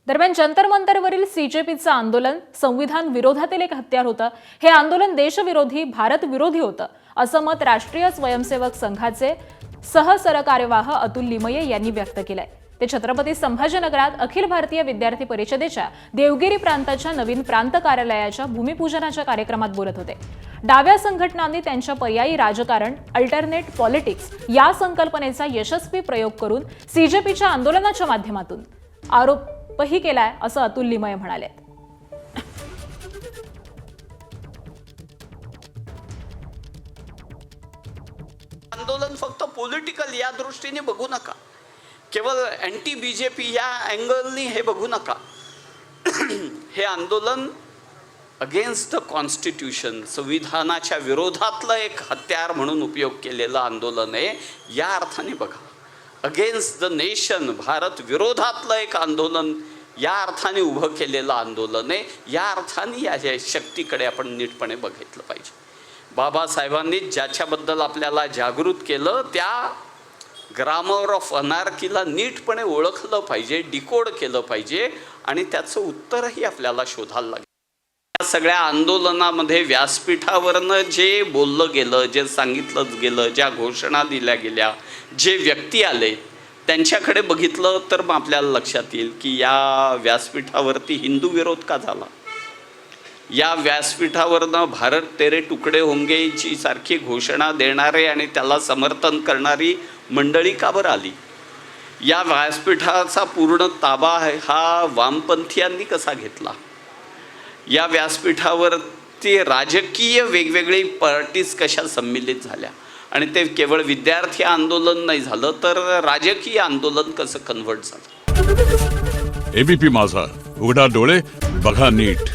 दरम्यान जंतर मंतरवरील सीजेपीचं आंदोलन संविधान विरोधातील एक हत्यार होतं। हे आंदोलन देशविरोधी, भारत विरोधी होतं, असं मत राष्ट्रीय स्वयंसेवक संघाचे सहसरकार्यवाह अतुल लिमये यांनी व्यक्त केलंय। ते छत्रपती संभाजीनगरात अखिल भारतीय विद्यार्थी परिषदेच्या देवगिरी प्रांताच्या नवीन प्रांत कार्यालयाच्या भूमिपूजनाच्या कार्यक्रमात बोलत होते। डाव्या संघटनांनी त्यांच्या पर्यायी राजकारण, अल्टरनेट पॉलिटिक्स या संकल्पनेचा यशस्वी प्रयोग करून सीजेपीच्या आंदोलनाच्या माध्यमातून आरोपही केलाय, असं अतुल लिमये म्हणाले। आंदोलन फक्त पॉलिटिकल या दृष्टीने बघू नका, केवळ अँटी बीजेपी या अँगलनी हे बघू नका। हे आंदोलन अगेन्स्ट द कॉन्स्टिट्यूशन, संविधानाच्या विरोधातलं एक हत्यार म्हणून उपयोग केलेलं आंदोलन आहे, या अर्थाने बघा। अगेन्स्ट द नेशन, भारत विरोधातलं एक आंदोलन या अर्थाने उभं केलेलं आंदोलन आहे, या अर्थाने या शक्तीकडे आपण नीटपणे बघितलं पाहिजे। बाबासाहेबांनी ज्याच्याबद्दल आपल्याला जागृत केलं, त्या ग्रामर ऑफ अनार्कीला नीटपणे ओळखलं पाहिजे, डिकोड केलं पाहिजे आणि त्याचं उत्तरही आपल्याला शोधायला लागेल। या सगळ्या आंदोलनामध्ये व्यासपीठावरनं जे बोललं गेलं, जे सांगितलं गेलं, ज्या घोषणा दिल्या गेल्या, जे व्यक्ती आले त्यांच्याकडे बघितलं तर मग आपल्याला लक्षात येईल की या व्यासपीठावरती हिंदू विरोध का झाला। या व्यासपीठावरनं भारत तेरे तुकडे होंगेची सारखी घोषणा देणारे आणि त्याला समर्थन करणारी मंडळी का बरं आली। या व्यासपीठाचा पूर्ण ताबा हा वामपंथीयांनी कसा घेतला। या व्यासपीठावरती राजकीय वेगवेगळी पार्टीज कशा सम्मिलित झाल्या आणि ते केवळ विद्यार्थी आंदोलन नाही झालं तर राजकीय आंदोलन कसं कन्व्हर्ट झालं। एबीपी माझा, उघडा डोळे बघा नीट।